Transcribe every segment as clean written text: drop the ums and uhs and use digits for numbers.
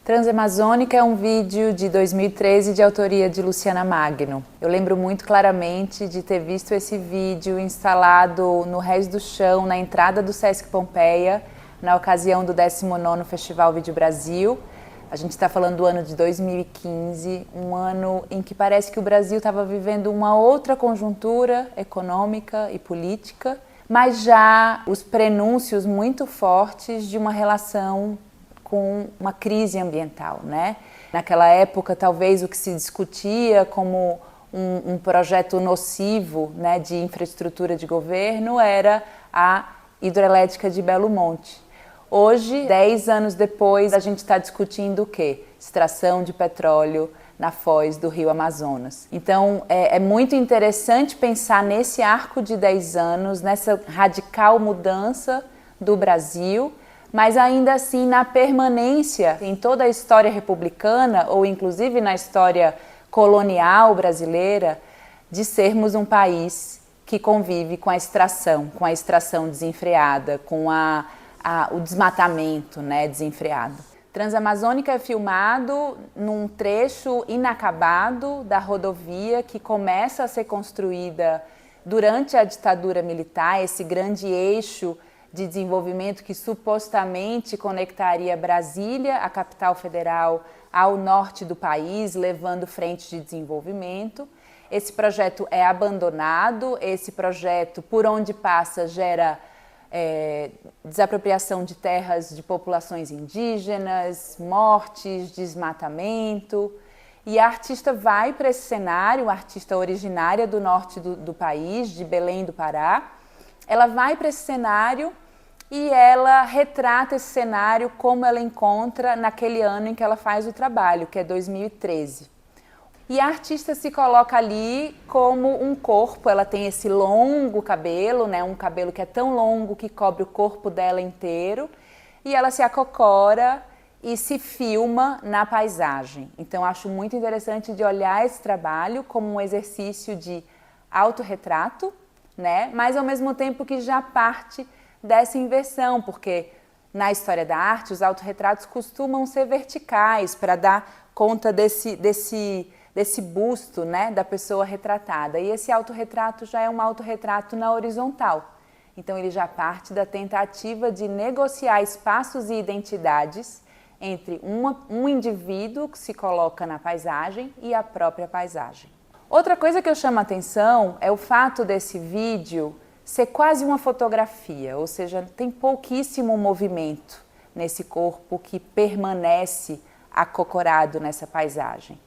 Transamazônica é um vídeo de 2013 de autoria de Luciana Magno. Eu lembro muito claramente de ter visto esse vídeo instalado no Rés do Chão, na entrada do Sesc Pompeia, na ocasião do 19º Festival Vídeo Brasil. A gente está falando do ano de 2015, um ano em que parece que o Brasil estava vivendo uma outra conjuntura econômica e política, mas já os prenúncios muito fortes de uma relação com uma crise ambiental, né? Naquela época, talvez o que se discutia como um projeto nocivo, né, de infraestrutura de governo era a hidrelétrica de Belo Monte. Hoje, 10 anos depois, a gente está discutindo o quê? Extração de petróleo na foz do Rio Amazonas. Então, é muito interessante pensar nesse arco de 10 anos, nessa radical mudança do Brasil, mas ainda assim na permanência em toda a história republicana, ou inclusive na história colonial brasileira, de sermos um país que convive com a extração desenfreada, com o desmatamento, né, desenfreado. Transamazônica é filmado num trecho inacabado da rodovia que começa a ser construída durante a ditadura militar, esse grande eixo de desenvolvimento que supostamente conectaria Brasília, a capital federal, ao norte do país, levando frente de desenvolvimento. Esse projeto é abandonado, esse projeto, por onde passa, gera desapropriação de terras de populações indígenas, mortes, desmatamento. E a artista vai para esse cenário, a artista originária do norte do país, de Belém do Pará, ela vai para esse cenário e ela retrata esse cenário como ela encontra naquele ano em que ela faz o trabalho, que é 2013. E a artista se coloca ali como um corpo, ela tem esse longo cabelo, né, um cabelo que é tão longo que cobre o corpo dela inteiro, e ela se acocora e se filma na paisagem. Então acho muito interessante de olhar esse trabalho como um exercício de autorretrato, né, mas ao mesmo tempo que já parte dessa inversão, porque na história da arte os autorretratos costumam ser verticais para dar conta desse busto, né, da pessoa retratada. E esse autorretrato já é um autorretrato na horizontal. Então ele já parte da tentativa de negociar espaços e identidades entre um indivíduo que se coloca na paisagem e a própria paisagem. Outra coisa que eu chamo a atenção é o fato desse vídeo ser quase uma fotografia, ou seja, tem pouquíssimo movimento nesse corpo que permanece acocorado nessa paisagem.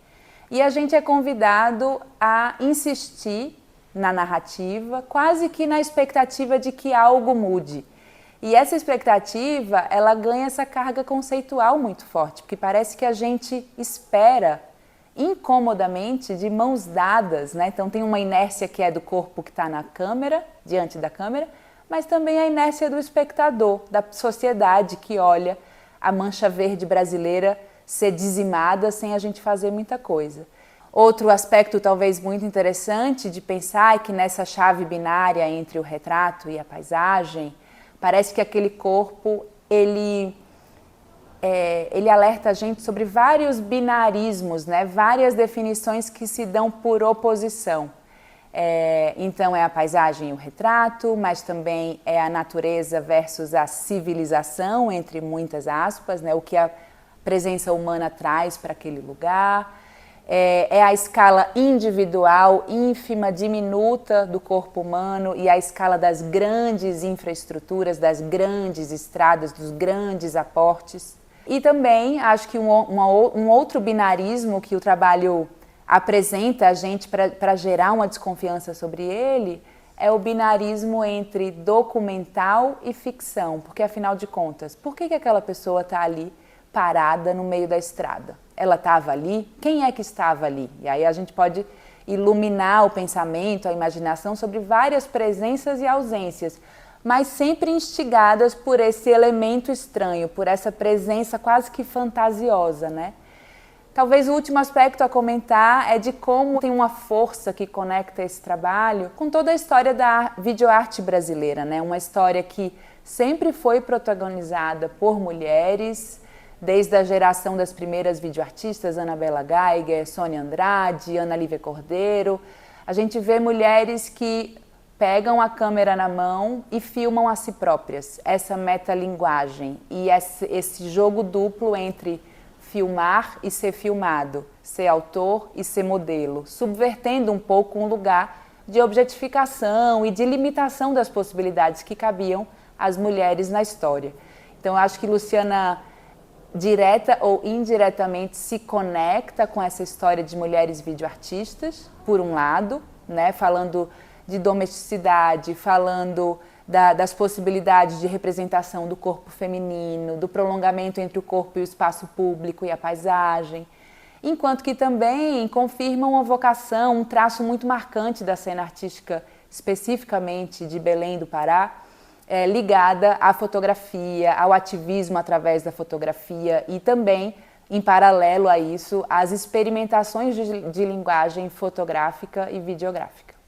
E a gente é convidado a insistir na narrativa, quase que na expectativa de que algo mude. E essa expectativa, ela ganha essa carga conceitual muito forte, porque parece que a gente espera incomodamente de mãos dadas, né? Então tem uma inércia que é do corpo que está na câmera, diante da câmera, mas também a inércia do espectador, da sociedade que olha a mancha verde brasileira ser dizimada sem a gente fazer muita coisa. Outro aspecto talvez muito interessante de pensar é que nessa chave binária entre o retrato e a paisagem, parece que aquele corpo, ele alerta a gente sobre vários binarismos, né? Várias definições que se dão por oposição. Então é a paisagem e o retrato, mas também é a natureza versus a civilização, entre muitas aspas, né? O que a presença humana traz para aquele lugar. É a escala individual, ínfima, diminuta do corpo humano e a escala das grandes infraestruturas, das grandes estradas, dos grandes aportes. E também acho que um outro binarismo que o trabalho apresenta a gente para gerar uma desconfiança sobre ele é o binarismo entre documental e ficção, porque afinal de contas, por que aquela pessoa está ali parada no meio da estrada? Ela estava ali? Quem é que estava ali? E aí a gente pode iluminar o pensamento, a imaginação sobre várias presenças e ausências, mas sempre instigadas por esse elemento estranho, por essa presença quase que fantasiosa, né? Talvez o último aspecto a comentar é de como tem uma força que conecta esse trabalho com toda a história da videoarte brasileira, né? Uma história que sempre foi protagonizada por mulheres, desde a geração das primeiras videoartistas, Anabela Geiger, Sônia Andrade, Ana Lívia Cordeiro. A gente vê mulheres que pegam a câmera na mão e filmam a si próprias, essa metalinguagem e esse jogo duplo entre filmar e ser filmado, ser autor e ser modelo, subvertendo um pouco um lugar de objetificação e de limitação das possibilidades que cabiam às mulheres na história. Então, eu acho que Luciana, direta ou indiretamente, se conecta com essa história de mulheres videoartistas, por um lado, né, falando de domesticidade, falando das possibilidades de representação do corpo feminino, do prolongamento entre o corpo e o espaço público e a paisagem, enquanto que também confirma uma vocação, um traço muito marcante da cena artística, especificamente de Belém do Pará, ligada à fotografia, ao ativismo através da fotografia e também, em paralelo a isso, às experimentações de linguagem fotográfica e videográfica.